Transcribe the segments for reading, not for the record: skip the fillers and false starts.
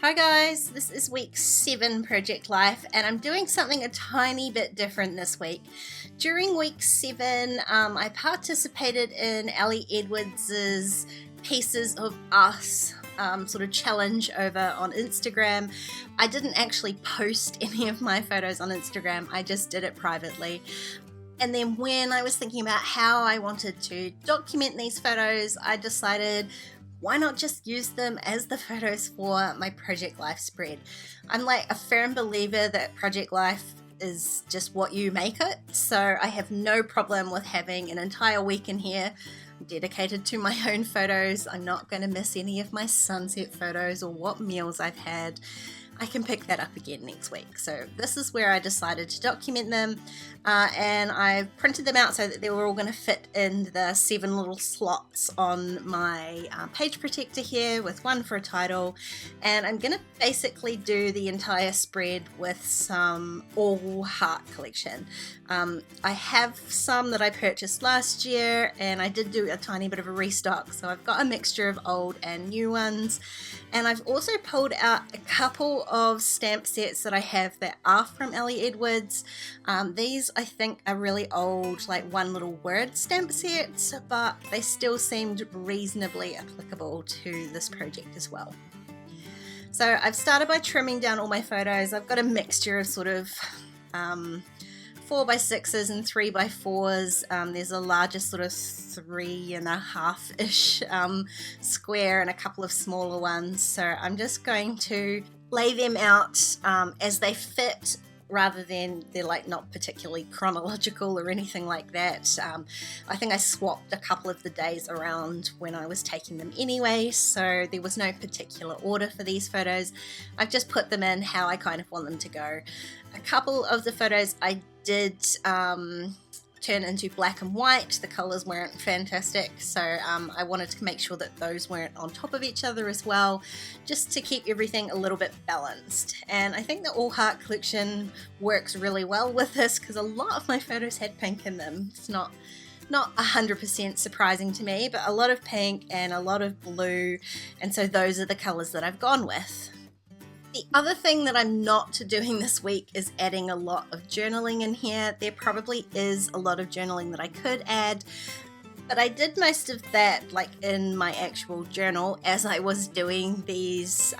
Hi guys, this is week 7 Project Life and I'm doing something a tiny bit different this week. During week 7 I participated in Ellie Edwards's Pieces of Us sort of challenge over on Instagram. I didn't actually post any of my photos on Instagram, I just did it privately. And then when I was thinking about how I wanted to document these photos, I decided why not just use them as the photos for my Project Life spread. I'm like a firm believer that Project Life is just what you make it, so I have no problem with having an entire week in here dedicated to my own photos. I'm not going to miss any of my sunset photos or what meals I've had. I can pick that up again next week. So this is where I decided to document them, and I've printed them out so that they were all going to fit in the 7 little slots on my page protector here, with one for a title. And I'm going to basically do the entire spread with some all heart collection. I have some that I purchased last year, and I did do a tiny bit of a restock, so I've got a mixture of old and new ones. And I've also pulled out a couple of stamp sets that I have that are from Ellie Edwards. These I think are really old, like one little word stamp sets, but they still seemed reasonably applicable to this project as well. So I've started by trimming down all my photos. I've got a mixture of sort of 4x6s and 3x4s. There's a larger sort of 3.5-ish square and a couple of smaller ones. So I'm just going to lay them out as they fit, rather than they're like not particularly chronological or anything like that. I think I swapped a couple of the days around when I was taking them anyway, so there was no particular order for these photos. I've just put them in how I kind of want them to go. A couple of the photos I did turn into black and white. The colors weren't fantastic, so I wanted to make sure that those weren't on top of each other as well, just to keep everything a little bit balanced. And I think the all heart collection works really well with this, because a lot of my photos had pink in them. It's not 100% surprising to me, but a lot of pink and a lot of blue, and so those are the colors that I've gone with. The other thing that I'm not doing this week is adding a lot of journaling in here. There probably is a lot of journaling that I could add, but I did most of that like in my actual journal as I was doing these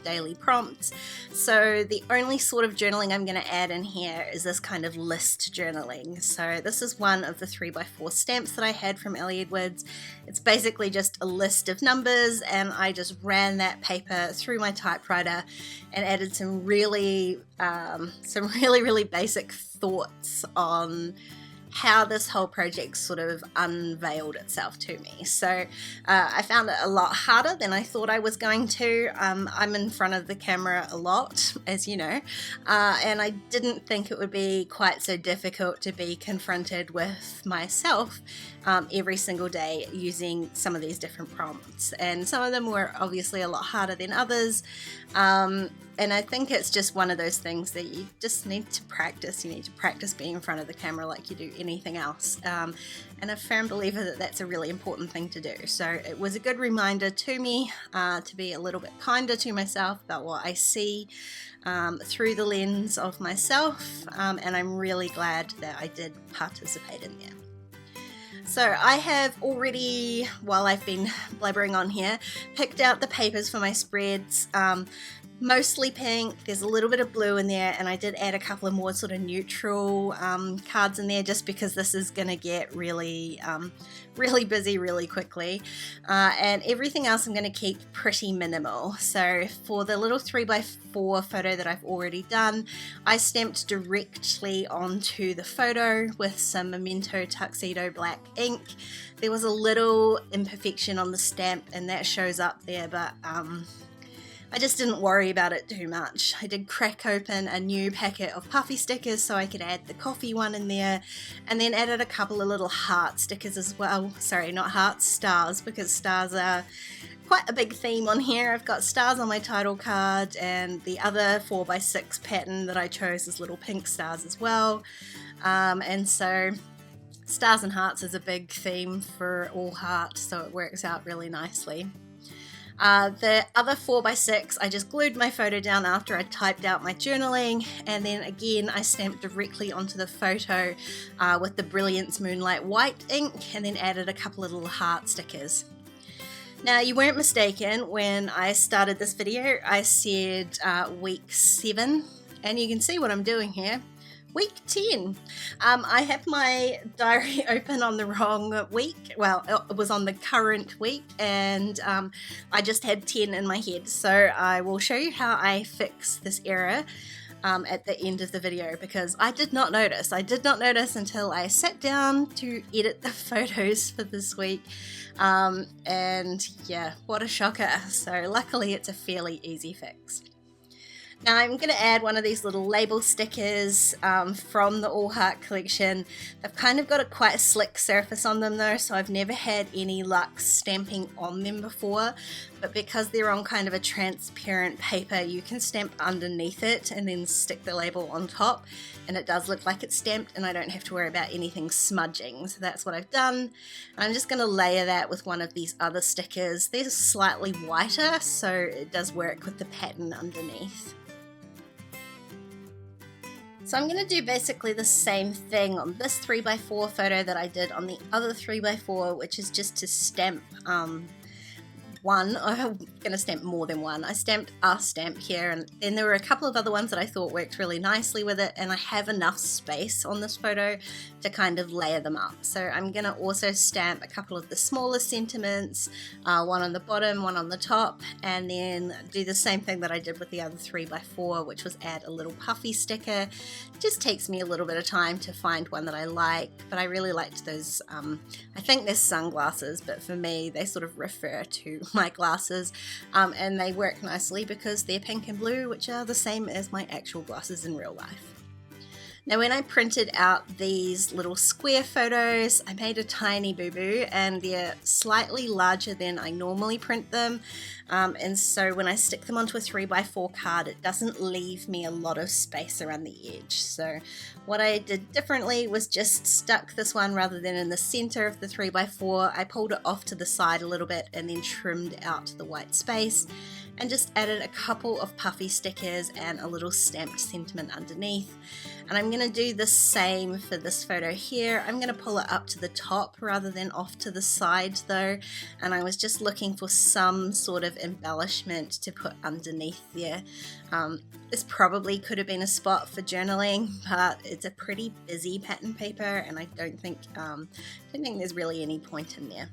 daily prompts. So the only sort of journaling I'm going to add in here is this kind of list journaling. So this is one of the 3x4 stamps that I had from Ellie Edwards. It's basically just a list of numbers, and I just ran that paper through my typewriter and added some really basic thoughts on how this whole project sort of unveiled itself to me. So I found it a lot harder than I thought I was going to. I'm in front of the camera a lot, as you know, and I didn't think it would be quite so difficult to be confronted with myself every single day using some of these different prompts. And some of them were obviously a lot harder than others. And I think it's just one of those things that you just need to practice. You need to practice being in front of the camera like you do anything else. And I'm a firm believer that that's a really important thing to do. So it was a good reminder to me to be a little bit kinder to myself about what I see through the lens of myself. And I'm really glad that I did participate in there. So I have already, while I've been blabbering on here, picked out the papers for my spreads. Mostly pink, there's a little bit of blue in there, and I did add a couple of more sort of neutral cards in there, just because this is going to get really busy really quickly. And everything else I'm going to keep pretty minimal. So for the little 3x4 photo that I've already done, I stamped directly onto the photo with some Memento Tuxedo black ink. There was a little imperfection on the stamp, and that shows up there, but I just didn't worry about it too much. I did crack open a new packet of puffy stickers so I could add the coffee one in there, and then added a couple of little heart stickers as well. Sorry, not hearts, stars, because stars are quite a big theme on here. I've got stars on my title card, and the other 4x6 pattern that I chose is little pink stars as well. And so stars and hearts is a big theme for all heart, so it works out really nicely. The other 4x6, I just glued my photo down after I typed out my journaling, and then again I stamped directly onto the photo with the Brilliance Moonlight White ink, and then added a couple of little heart stickers. Now, you weren't mistaken when I started this video. I said week 7, and you can see what I'm doing here. Week 10. I have my diary open on the wrong week. Well, it was on the current week, and I just had 10 in my head. So I will show you how I fix this error at the end of the video, because I did not notice. I did not notice until I sat down to edit the photos for this week. And yeah, what a shocker. So luckily it's a fairly easy fix. Now I'm going to add one of these little label stickers from the All Heart collection. They've kind of got a quite a slick surface on them though, so I've never had any luck stamping on them before. But because they're on kind of a transparent paper, you can stamp underneath it and then stick the label on top, and it does look like it's stamped, and I don't have to worry about anything smudging. So that's what I've done. I'm just going to layer that with one of these other stickers. They're slightly whiter, so it does work with the pattern underneath. So I'm going to do basically the same thing on this 3x4 photo that I did on the other 3x4, which is just to stamp one. I'm going to stamp more than one. I stamped a stamp here, and then there were a couple of other ones that I thought worked really nicely with it, and I have enough space on this photo to kind of layer them up. So I'm going to also stamp a couple of the smaller sentiments, one on the bottom, one on the top, and then do the same thing that I did with the other 3x4, which was add a little puffy sticker. It just takes me a little bit of time to find one that I like, but I really liked those. I think they're sunglasses, but for me they sort of refer to my glasses, and they work nicely because they're pink and blue, which are the same as my actual glasses in real life. Now, when I printed out these little square photos, I made a tiny boo-boo, and they're slightly larger than I normally print them, and so when I stick them onto a 3x4 card, it doesn't leave me a lot of space around the edge. So what I did differently was just stuck this one rather than in the center of the 3x4. I pulled it off to the side a little bit and then trimmed out the white space, and just added a couple of puffy stickers and a little stamped sentiment underneath. And I'm going to do the same for this photo here. I'm going to pull it up to the top rather than off to the side though, and I was just looking for some sort of embellishment to put underneath there. This probably could have been a spot for journaling, but it's a pretty busy pattern paper, and I don't think there's really any point in there.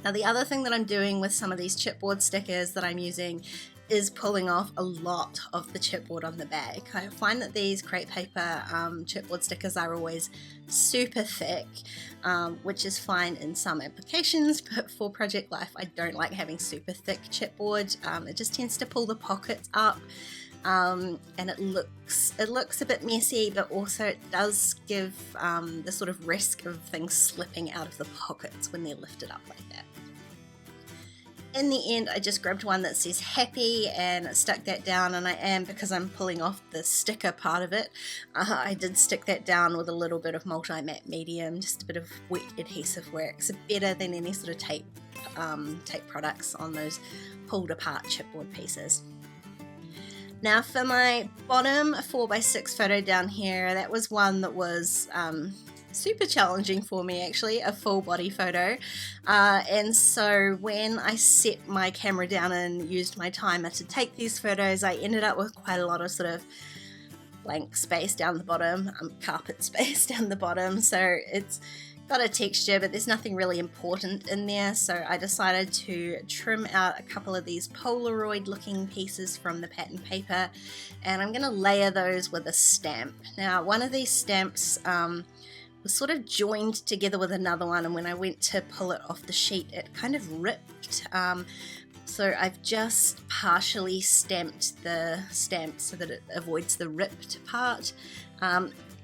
Now, the other thing that I'm doing with some of these chipboard stickers that I'm using is pulling off a lot of the chipboard on the back. I find that these crepe paper chipboard stickers are always super thick, which is fine in some applications, but for project life I don't like having super thick chipboard. It just tends to pull the pockets up, and it looks a bit messy, but also it does give the sort of risk of things slipping out of the pockets when they're lifted up like that. In the end, I just grabbed one that says happy and stuck that down, and I am, because I'm pulling off the sticker part of it, I did stick that down with a little bit of multi-matte medium, just a bit of wet adhesive works, better than any sort of tape products on those pulled apart chipboard pieces. Now for my bottom 4x6 photo down here, that was one that was super challenging for me, actually, a full body photo, and so when I set my camera down and used my timer to take these photos, I ended up with quite a lot of sort of blank space down the bottom, carpet space down the bottom, so it's got a texture but there's nothing really important in there. So I decided to trim out a couple of these Polaroid looking pieces from the pattern paper, and I'm going to layer those with a stamp. Now, one of these stamps was sort of joined together with another one, and when I went to pull it off the sheet it kind of ripped, so I've just partially stamped the stamp so that it avoids the ripped part.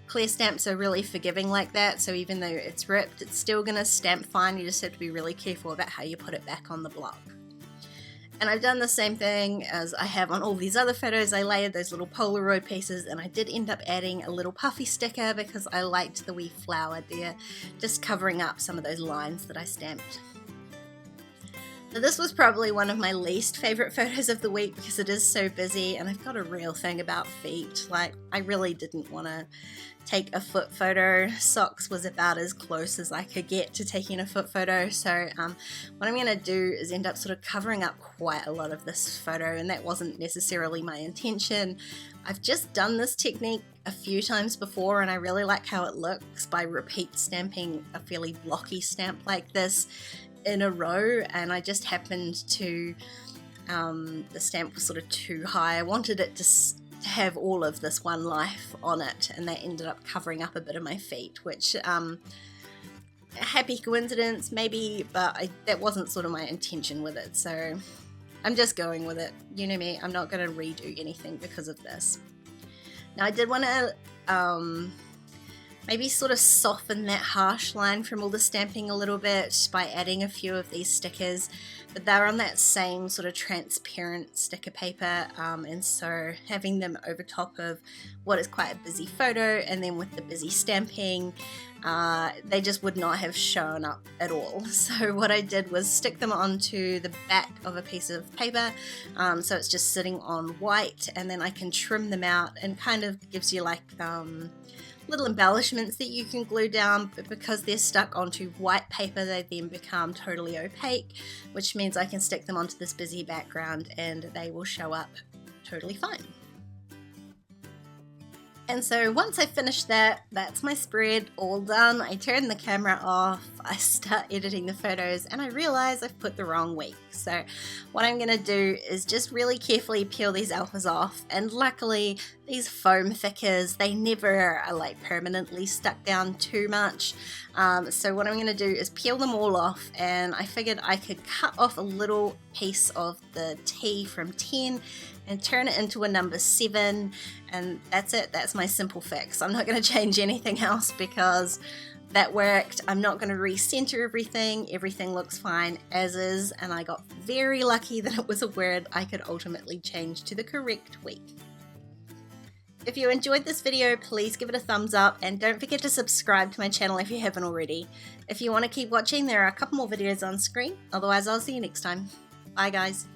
Clear stamps are really forgiving like that, so even though it's ripped it's still going to stamp fine. You just have to be really careful about how you put it back on the block. And I've done the same thing as I have on all these other photos. I layered those little Polaroid pieces, and I did end up adding a little puffy sticker because I liked the wee flower there, just covering up some of those lines that I stamped. So this was probably one of my least favorite photos of the week because it is so busy, and I've got a real thing about feet. Like, I really didn't want to take a foot photo. Socks was about as close as I could get to taking a foot photo. So what I'm going to do is end up sort of covering up quite a lot of this photo, and that wasn't necessarily my intention. I've just done this technique a few times before, and I really like how it looks by repeat stamping a fairly blocky stamp like this in a row, and I just happened to, the stamp was sort of too high. I wanted it to have all of this one life on it, and that ended up covering up a bit of my feet, which a happy coincidence maybe, but that wasn't sort of my intention with it, so I'm just going with it. You know me, I'm not going to redo anything because of this. Now I did want to maybe sort of soften that harsh line from all the stamping a little bit by adding a few of these stickers, but they're on that same sort of transparent sticker paper, and so having them over top of what is quite a busy photo and then with the busy stamping, they just would not have shown up at all. So what I did was stick them onto the back of a piece of paper, so it's just sitting on white, and then I can trim them out, and kind of gives you like little embellishments that you can glue down, but because they're stuck onto white paper they then become totally opaque, which means I can stick them onto this busy background and they will show up totally fine. And so once I finish that, that's my spread all done. I turn the camera off, I start editing the photos, and I realize I've put the wrong week. So what I'm going to do is just really carefully peel these alphas off, and luckily these foam thickers, they never are like permanently stuck down too much. So what I'm going to do is peel them all off, and I figured I could cut off a little piece of the T from 10 and turn it into a number 7, and that's it. That's my simple fix. I'm not going to change anything else because that worked. I'm not going to recenter everything. Everything looks fine as is, and I got very lucky that it was a word I could ultimately change to the correct week. If you enjoyed this video, please give it a thumbs up, and don't forget to subscribe to my channel if you haven't already. If you want to keep watching, there are a couple more videos on screen. Otherwise, I'll see you next time. Bye guys.